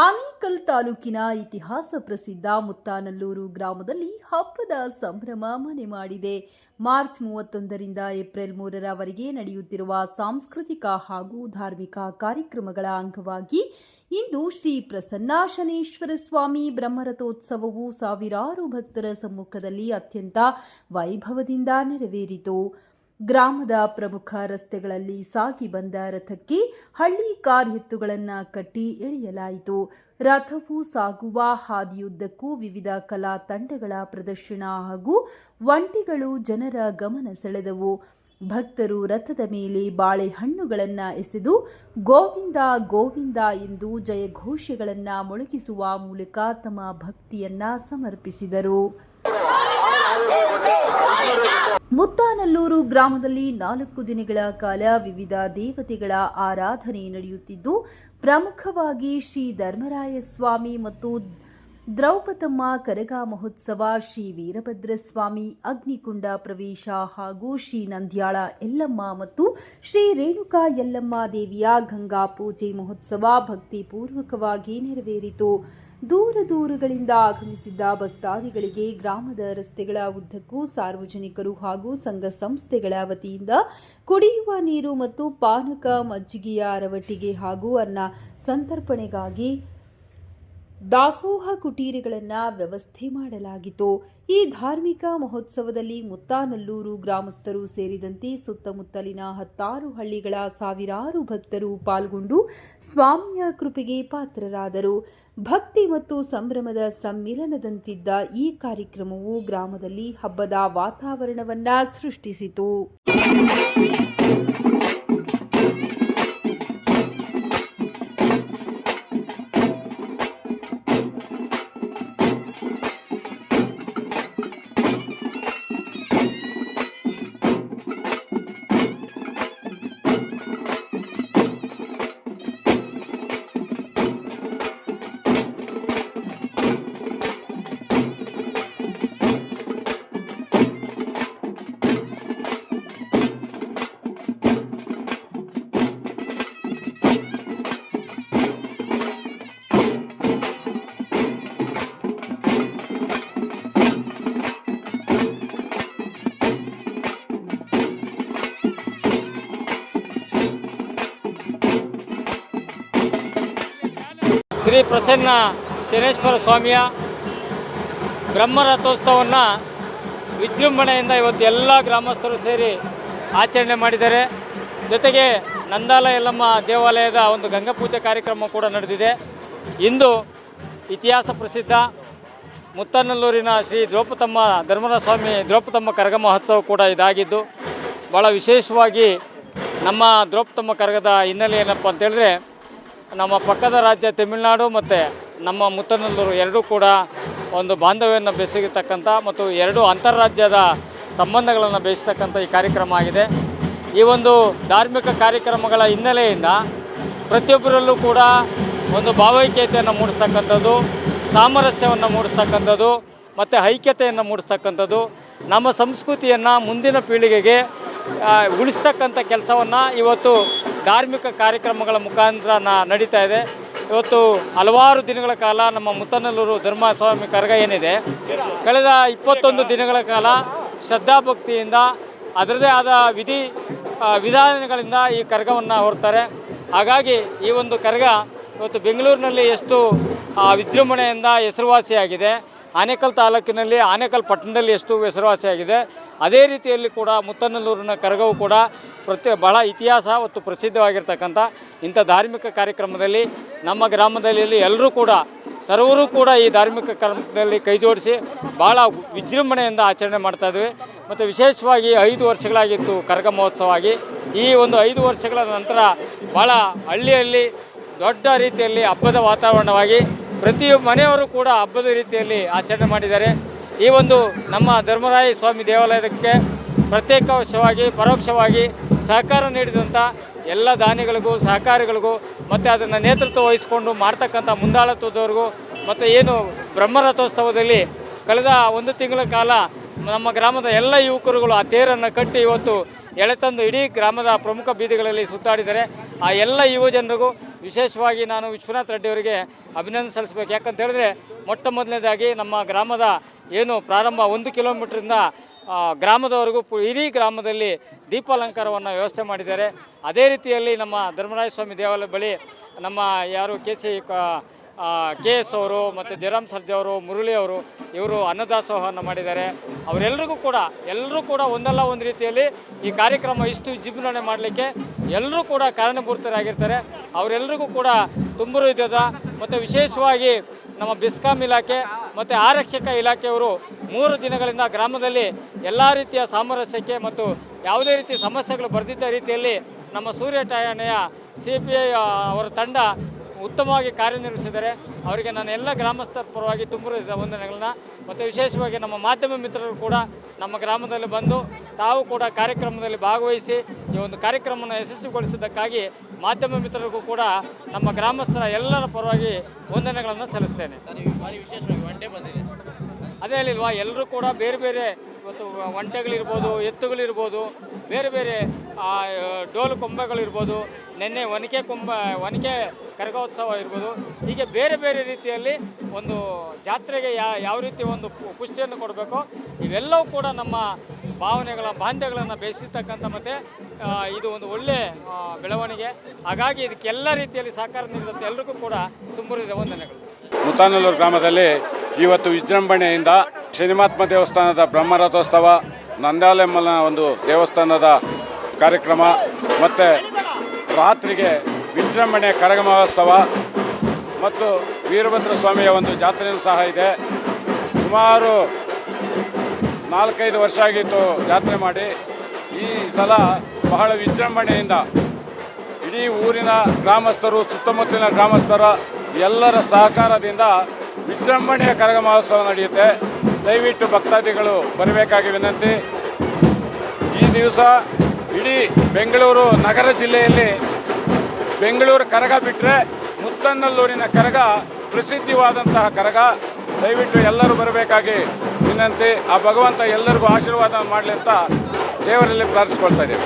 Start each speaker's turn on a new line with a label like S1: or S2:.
S1: ಆನೇಕಲ್ ತಾಲೂಕಿನ ಇತಿಹಾಸ ಪ್ರಸಿದ್ಧ ಮುತ್ತಾನಲ್ಲೂರು ಗ್ರಾಮದಲ್ಲಿ ಹಬ್ಬದ ಸಂಭ್ರಮ ಮನೆ ಮಾಡಿದೆ. ಮಾರ್ಚ್ 31ರಿಂದ ಏಪ್ರಿಲ್ 3ರವರೆಗೆ ನಡೆಯುತ್ತಿರುವ ಸಾಂಸ್ಕೃತಿಕ ಹಾಗೂ ಧಾರ್ಮಿಕ ಕಾರ್ಯಕ್ರಮಗಳ ಅಂಗವಾಗಿ ಇಂದು ಶ್ರೀ ಪ್ರಸನ್ನಾಶನೇಶ್ವರ ಸ್ವಾಮಿ ಬ್ರಹ್ಮರಥೋತ್ಸವವು ಸಾವಿರಾರು ಭಕ್ತರ ಸಮ್ಮುಖದಲ್ಲಿ ಅತ್ಯಂತ ವೈಭವದಿಂದ ನೆರವೇರಿತು. ಗ್ರಾಮದ ಪ್ರಮುಖ ರಸ್ತೆಗಳಲ್ಲಿ ಸಾಗಿ ಬಂದ ರಥಕ್ಕೆ ಹಳ್ಳಿ ಕಾರ್ ಎತ್ತುಗಳನ್ನು ಕಟ್ಟಿ ಎಳೆಯಲಾಯಿತು. ರಥವು ಸಾಗುವ ಹಾದಿಯುದ್ದಕ್ಕೂ ವಿವಿಧ ಕಲಾ ತಂಡಗಳ ಪ್ರದರ್ಶನ ಹಾಗೂ ಒಂಟೆಗಳು ಜನರ ಗಮನ ಸೆಳೆದವು. ಭಕ್ತರು ರಥದ ಮೇಲೆ ಬಾಳೆಹಣ್ಣುಗಳನ್ನು ಎಸೆದು ಗೋವಿಂದ ಗೋವಿಂದ ಎಂದು ಜಯಘೋಷಗಳನ್ನು ಮೊಳಗಿಸುವ ಮೂಲಕ ತಮ್ಮ ಭಕ್ತಿಯನ್ನ ಸಮರ್ಪಿಸಿದರು. ಮುತ್ತಾನಲ್ಲೂರು ಗ್ರಾಮದಲ್ಲಿ 4 ದಿನಗಳ ಕಾಲ ವಿವಿಧ ದೇವತೆಗಳ ಆರಾಧನೆ ನಡೆಯುತ್ತಿದ್ದು, ಪ್ರಮುಖವಾಗಿ ಶ್ರೀ ಧರ್ಮರಾಯ ಸ್ವಾಮಿ ಮತ್ತು ದ್ರೌಪದಮ್ಮ ಕರಗ ಮಹೋತ್ಸವ, ಶ್ರೀ ವೀರಭದ್ರಸ್ವಾಮಿ ಅಗ್ನಿಕುಂಡ ಪ್ರವೇಶ ಹಾಗೂ ಶ್ರೀ ನಂದ್ಯಾಳ ಯಲ್ಲಮ್ಮ ಮತ್ತು ಶ್ರೀ ರೇಣುಕಾ ಯಲ್ಲಮ್ಮ ದೇವಿಯ ಗಂಗಾ ಪೂಜೆ ಮಹೋತ್ಸವ ಭಕ್ತಿಪೂರ್ವಕವಾಗಿ ನೆರವೇರಿತು. ದೂರಗಳಿಂದ ಆಗಮಿಸಿದ್ದ ಭಕ್ತಾದಿಗಳಿಗೆ ಗ್ರಾಮದ ರಸ್ತೆಗಳ ಉದ್ದಕ್ಕೂ ಸಾರ್ವಜನಿಕರು ಹಾಗೂ ಸಂಘ ಸಂಸ್ಥೆಗಳ ವತಿಯಿಂದ ಕುಡಿಯುವ ನೀರು ಮತ್ತು ಪಾನಕ, ಮಜ್ಜಿಗೆಯ ಅರವಟ್ಟಿಗೆ ಹಾಗೂ ಅನ್ನ ಸಂತರ್ಪಣೆಗಾಗಿ ದಾಸೋಹ ಕುಟೀರಗಳನ್ನು ವ್ಯವಸ್ಥೆ ಮಾಡಲಾಗಿತ್ತು. ಈ ಧಾರ್ಮಿಕ ಮಹೋತ್ಸವದಲ್ಲಿ ಮುತ್ತಾನಲ್ಲೂರು ಗ್ರಾಮಸ್ಥರು ಸೇರಿದಂತೆ ಸುತ್ತಮುತ್ತಲಿನ 10 ಹಳ್ಳಿಗಳ ಸಾವಿರಾರು ಭಕ್ತರು ಪಾಲ್ಗೊಂಡು ಸ್ವಾಮಿಯ ಕೃಪೆಗೆ ಪಾತ್ರರಾದರು. ಭಕ್ತಿ ಮತ್ತು ಸಂಭ್ರಮದ ಸಮ್ಮಿಲನದಂತಿದ್ದ ಈ ಕಾರ್ಯಕ್ರಮವು ಗ್ರಾಮದಲ್ಲಿ ಹಬ್ಬದ ವಾತಾವರಣವನ್ನ ಸೃಷ್ಟಿಸಿತು.
S2: ಶ್ರೀ ಪ್ರಸನ್ನ ಶನೇಶ್ವರ ಸ್ವಾಮಿಯ ಬ್ರಹ್ಮರಥೋತ್ಸವವನ್ನು ವಿಜೃಂಭಣೆಯಿಂದ ಇವತ್ತು ಎಲ್ಲ ಗ್ರಾಮಸ್ಥರು ಸೇರಿ ಆಚರಣೆ ಮಾಡಿದ್ದಾರೆ. ಜೊತೆಗೆ ನಂದ್ಯಾಳ ಯಲ್ಲಮ್ಮ ದೇವಾಲಯದ ಒಂದು ಗಂಗಾ ಪೂಜೆ ಕಾರ್ಯಕ್ರಮ ಕೂಡ ನಡೆದಿದೆ. ಇಂದು ಇತಿಹಾಸ ಪ್ರಸಿದ್ಧ ಮುತ್ತಾನಲ್ಲೂರಿನ ಶ್ರೀ ದ್ರೌಪದಮ್ಮ ಧರ್ಮರಾಯ ಸ್ವಾಮಿ ದ್ರೌಪದಮ್ಮ ಕರಗ ಮಹೋತ್ಸವ ಕೂಡ ಇದಾಗಿದ್ದು, ಭಾಳ ವಿಶೇಷವಾಗಿ ನಮ್ಮ ದ್ರೌಪದಮ್ಮ ಕರಗದ ಹಿನ್ನೆಲೆ ಏನಪ್ಪ ಅಂತೇಳಿದ್ರೆ, ನಮ್ಮ ಪಕ್ಕದ ರಾಜ್ಯ ತಮಿಳುನಾಡು ಮತ್ತು ನಮ್ಮ ಮುತ್ತಾನಲ್ಲೂರು ಎರಡೂ ಕೂಡ ಒಂದು ಬಾಂಧವ್ಯವನ್ನು ಬೆಸೆಯತಕ್ಕಂಥ ಮತ್ತು 2 ಅಂತಾರಾಜ್ಯದ ಸಂಬಂಧಗಳನ್ನು ಬೆಳೆಸ್ತಕ್ಕಂಥ ಈ ಕಾರ್ಯಕ್ರಮ ಆಗಿದೆ. ಈ ಒಂದು ಧಾರ್ಮಿಕ ಕಾರ್ಯಕ್ರಮಗಳ ಹಿನ್ನೆಲೆಯಿಂದ ಪ್ರತಿಯೊಬ್ಬರಲ್ಲೂ ಕೂಡ ಒಂದು ಭಾವೈಕ್ಯತೆಯನ್ನು ಮೂಡಿಸ್ತಕ್ಕಂಥದ್ದು, ಸಾಮರಸ್ಯವನ್ನು ಮೂಡಿಸ್ತಕ್ಕಂಥದ್ದು ಮತ್ತು ಐಕ್ಯತೆಯನ್ನು ಮೂಡಿಸ್ತಕ್ಕಂಥದ್ದು, ನಮ್ಮ ಸಂಸ್ಕೃತಿಯನ್ನು ಮುಂದಿನ ಪೀಳಿಗೆಗೆ ಉಳಿಸ್ತಕ್ಕಂಥ ಕೆಲಸವನ್ನು ಇವತ್ತು ಧಾರ್ಮಿಕ ಕಾರ್ಯಕ್ರಮಗಳ ಮುಖಾಂತರ ನಡೀತಾ ಇದೆ. ಇವತ್ತು ಹಲವಾರು ದಿನಗಳ ಕಾಲ ನಮ್ಮ ಮುತ್ತಾನಲ್ಲೂರು ಧರ್ಮಸ್ವಾಮಿ ಕರಗ ಏನಿದೆ, ಕಳೆದ 21 ದಿನಗಳ ಕಾಲ ಶ್ರದ್ಧಾಭಕ್ತಿಯಿಂದ ಅದರದೇ ಆದ ವಿಧಾನಗಳಿಂದ ಈ ಕರಗವನ್ನು ಹೊರ್ತಾರೆ. ಹಾಗಾಗಿ ಈ ಒಂದು ಕರಗ ಇವತ್ತು ಬೆಂಗಳೂರಿನಲ್ಲಿ ಎಷ್ಟು ವಿಜೃಂಭಣೆಯಿಂದ ಹೆಸರುವಾಸಿಯಾಗಿದೆ, ಆನೇಕಲ್ ತಾಲೂಕಿನಲ್ಲಿ ಆನೇಕಲ್ ಪಟ್ಟಣದಲ್ಲಿ ಎಷ್ಟು ಹೆಸರುವಾಸಿಯಾಗಿದೆ, ಅದೇ ರೀತಿಯಲ್ಲಿ ಕೂಡ ಮುತ್ತಾನಲ್ಲೂರಿನ ಕರಗವು ಕೂಡ ಬಹಳ ಇತಿಹಾಸ ಮತ್ತು ಪ್ರಸಿದ್ಧವಾಗಿರ್ತಕ್ಕಂಥ ಇಂಥ ಧಾರ್ಮಿಕ ಕಾರ್ಯಕ್ರಮದಲ್ಲಿ ನಮ್ಮ ಗ್ರಾಮದಲ್ಲಿ ಎಲ್ಲರೂ ಕೂಡ ಸರ್ವರೂ ಕೂಡ ಈ ಧಾರ್ಮಿಕ ಕಾರ್ಯಕ್ರಮದಲ್ಲಿ ಕೈ ಜೋಡಿಸಿ ಭಾಳ ವಿಜೃಂಭಣೆಯಿಂದ ಆಚರಣೆ ಮಾಡ್ತಾಯಿದ್ವಿ. ಮತ್ತು ವಿಶೇಷವಾಗಿ 5 ವರ್ಷಗಳಾಗಿತ್ತು ಕರಗ ಮಹೋತ್ಸವ ಆಗಿ. ಈ ಒಂದು 5 ವರ್ಷಗಳ ನಂತರ ಭಾಳ ಹಳ್ಳಿಯಲ್ಲಿ ದೊಡ್ಡ ರೀತಿಯಲ್ಲಿ ಹಬ್ಬದ ವಾತಾವರಣವಾಗಿ ಪ್ರತಿ ಮನೆಯವರು ಕೂಡ ಹಬ್ಬದ ರೀತಿಯಲ್ಲಿ ಆಚರಣೆ ಮಾಡಿದ್ದಾರೆ. ಈ ಒಂದು ನಮ್ಮ ಧರ್ಮರಾಯ ಸ್ವಾಮಿ ದೇವಾಲಯಕ್ಕೆ ಪ್ರತ್ಯೇಕವಶವಾಗಿ ಪರೋಕ್ಷವಾಗಿ ಸಹಕಾರ ನೀಡಿದಂಥ ಎಲ್ಲ ದಾನಿಗಳಿಗೂ ಸಹಕಾರಿಗಳಿಗೂ ಮತ್ತು ಅದನ್ನು ನೇತೃತ್ವ ವಹಿಸಿಕೊಂಡು ಮಾಡ್ತಕ್ಕಂಥ ಮುಂದಾಳತ್ವದವ್ರಿಗೂ ಮತ್ತು ಏನು ಬ್ರಹ್ಮರಥೋತ್ಸವದಲ್ಲಿ ಕಳೆದ 1 ತಿಂಗಳ ಕಾಲ ನಮ್ಮ ಗ್ರಾಮದ ಎಲ್ಲ ಯುವಕರುಗಳು ಆ ತೇರನ್ನು ಕಟ್ಟಿ ಇವತ್ತು ಎಳೆತಂದು ಇಡೀ ಗ್ರಾಮದ ಪ್ರಮುಖ ಬೀದಿಗಳಲ್ಲಿ ಸುತ್ತಾಡಿದ್ದಾರೆ. ಆ ಎಲ್ಲ ಯುವ ಜನರಿಗೂ ವಿಶೇಷವಾಗಿ ನಾನು ವಿಶ್ವನಾಥ್ ರೆಡ್ಡಿ ಅವರಿಗೆ ಅಭಿನಂದನೆ ಸಲ್ಲಿಸಬೇಕು. ಯಾಕಂತ ಹೇಳಿದ್ರೆ ಮೊಟ್ಟ ಮೊದಲನೇದಾಗಿ ನಮ್ಮ ಗ್ರಾಮದ ಏನು ಪ್ರಾರಂಭ 1 ಕಿಲೋಮೀಟ್ರಿಂದ ಗ್ರಾಮದವರೆಗೂ ಇಡೀ ಗ್ರಾಮದಲ್ಲಿ ದೀಪಾಲಂಕಾರವನ್ನು ವ್ಯವಸ್ಥೆ ಮಾಡಿದ್ದಾರೆ. ಅದೇ ರೀತಿಯಲ್ಲಿ ನಮ್ಮ ಧರ್ಮರಾಯ ಸ್ವಾಮಿ ದೇವಾಲಯ ಬಳಿ ನಮ್ಮ ಯಾರು KS ಅವರು ಮತ್ತು ಜಯರಾಮ್ ಸರ್ಜಾ ಅವರು, ಮುರಳಿ ಅವರು, ಇವರು ಅನ್ನದಾಸೋಹವನ್ನು ಮಾಡಿದ್ದಾರೆ. ಅವರೆಲ್ಲರಿಗೂ ಕೂಡ ಎಲ್ಲರೂ ಕೂಡ ಒಂದಲ್ಲ ಒಂದು ರೀತಿಯಲ್ಲಿ ಈ ಕಾರ್ಯಕ್ರಮ ಇಷ್ಟು ವಿಜೃಂಭಣೆ ಮಾಡಲಿಕ್ಕೆ ಎಲ್ಲರೂ ಕೂಡ ಕಾರಣಭೂತರಾಗಿರ್ತಾರೆ. ಅವರೆಲ್ಲರಿಗೂ ಕೂಡ ತುಂಬ ಹೃದಯದ ಮತ್ತು ವಿಶೇಷವಾಗಿ ನಮ್ಮ ಬೆಸ್ಕಾಂ ಇಲಾಖೆ ಮತ್ತು ಆರಕ್ಷಕ ಇಲಾಖೆಯವರು 3 ದಿನಗಳಿಂದ ಗ್ರಾಮದಲ್ಲಿ ಎಲ್ಲ ರೀತಿಯ ಸಾಮರಸ್ಯಕ್ಕೆ ಮತ್ತು ಯಾವುದೇ ರೀತಿಯ ಸಮಸ್ಯೆಗಳು ಬರೆದಿದ್ದ ರೀತಿಯಲ್ಲಿ ನಮ್ಮ ಸೂರ್ಯ ಠಾಣೆಯ CPI ಅವರ ತಂಡ ಉತ್ತಮವಾಗಿ ಕಾರ್ಯನಿರ್ವಹಿಸಿದ್ದಾರೆ. ಅವರಿಗೆ ನಾನು ಎಲ್ಲ ಗ್ರಾಮಸ್ಥರ ಪರವಾಗಿ ತುಂಬ ವಂದನೆಗಳನ್ನ ಮತ್ತು ವಿಶೇಷವಾಗಿ ನಮ್ಮ ಮಾಧ್ಯಮ ಮಿತ್ರರು ಕೂಡ ನಮ್ಮ ಗ್ರಾಮದಲ್ಲಿ ಬಂದು ತಾವು ಕೂಡ ಕಾರ್ಯಕ್ರಮದಲ್ಲಿ ಭಾಗವಹಿಸಿ ಈ ಒಂದು ಕಾರ್ಯಕ್ರಮವನ್ನು ಯಶಸ್ವಿಗೊಳಿಸಿದ್ದಕ್ಕಾಗಿ ಮಾಧ್ಯಮ ಮಿತ್ರರಿಗೂ ಕೂಡ ನಮ್ಮ ಗ್ರಾಮಸ್ಥರ ಎಲ್ಲರ ಪರವಾಗಿ ವಂದನೆಗಳನ್ನು ಸಲ್ಲಿಸ್ತೇನೆ.
S3: ಭಾರಿ ವಿಶೇಷವಾಗಿ ಒಂಟೆ ಬಂದಿದೆ,
S2: ಅದೇ ಹೇಳಿಲ್ವಾ, ಎಲ್ಲರೂ ಕೂಡ ಬೇರೆ ಬೇರೆ ಇವತ್ತು ಒಂಟೆಗಳಿರ್ಬೋದು, ಎತ್ತುಗಳಿರ್ಬೋದು, ಬೇರೆ ಬೇರೆ ಡೋಲು ಕೊಂಬೆಗಳಿರ್ಬೋದು, ನೆನ್ನೆ ಒನಕೆ ಕರಗೋತ್ಸವ ಇರ್ಬೋದು, ಹೀಗೆ ಬೇರೆ ಬೇರೆ ರೀತಿಯಲ್ಲಿ ಒಂದು ಜಾತ್ರೆಗೆ ಯಾವ ರೀತಿ ಒಂದು ಪುಷ್ಟಿಯನ್ನು ಕೊಡಬೇಕೋ ಇವೆಲ್ಲವೂ ಕೂಡ ನಮ್ಮ ಬಾಂಧವ್ಯಗಳನ್ನು ಬೆಳೆಸಿರ್ತಕ್ಕಂಥ ಮತ್ತು ಇದು ಒಂದು ಒಳ್ಳೆಯ ಬೆಳವಣಿಗೆ. ಹಾಗಾಗಿ ಇದಕ್ಕೆಲ್ಲ ರೀತಿಯಲ್ಲಿ ಸಹಕಾರ ನೀಡಿದಂಥ ಎಲ್ರಿಗೂ ಕೂಡ ತುಂಬ ವಂದನೆಗಳು.
S4: ಮುತಾನಲ್ಲೂರು ಗ್ರಾಮದಲ್ಲಿ ಇವತ್ತು ವಿಜೃಂಭಣೆಯಿಂದ ಶನಿಮಾತ್ಮ ದೇವಸ್ಥಾನದ ಬ್ರಹ್ಮರಥೋತ್ಸವ, ನಂದಾಲೆಮ್ಮನ ಒಂದು ದೇವಸ್ಥಾನದ ಕಾರ್ಯಕ್ರಮ ಮತ್ತು ರಾತ್ರಿಗೆ ವಿಜೃಂಭಣೆ ಕರಗ ಮಹೋತ್ಸವ ಮತ್ತು ವೀರಭದ್ರ ಸ್ವಾಮಿಯ ಒಂದು ಜಾತ್ರೆಯೂ ಸಹ ಇದೆ. ಸುಮಾರು 4-5 ವರ್ಷ ಆಗಿತ್ತು ಜಾತ್ರೆ ಮಾಡಿ. ಈ ಸಲ ಬಹಳ ವಿಜೃಂಭಣೆಯಿಂದ ಇಡೀ ಊರಿನ ಗ್ರಾಮಸ್ಥರು, ಸುತ್ತಮುತ್ತಲಿನ ಗ್ರಾಮಸ್ಥರ ಎಲ್ಲರ ಸಹಕಾರದಿಂದ ವಿಜೃಂಭಣೆಯ ಕರಗ ಮಹೋತ್ಸವ ನಡೆಯುತ್ತೆ. ದಯವಿಟ್ಟು ಭಕ್ತಾದಿಗಳು ಬರಬೇಕಾಗಿ ವಿನಂತಿ. ಈ ದಿವಸ ಇಡೀ ಬೆಂಗಳೂರು ನಗರ ಜಿಲ್ಲೆಯಲ್ಲಿ ಬೆಂಗಳೂರು ಕರಗ ಬಿಟ್ಟರೆ ಮುತ್ತನ್ನಲ್ಲೂರಿನ ಕರಗ ಪ್ರಸಿದ್ಧವಾದಂತಹ ಕರಗ. ದಯವಿಟ್ಟು ಎಲ್ಲರೂ ಬರಬೇಕಾಗಿ ವಿನಂತಿ. ಆ ಭಗವಂತ ಎಲ್ಲರಿಗೂ ಆಶೀರ್ವಾದ ಮಾಡಲಿ ಅಂತ ದೇವರಲ್ಲಿ ಪ್ರಾರ್ಥಿಸ್ಕೊಳ್ತಾ ಇದ್ದೇವೆ.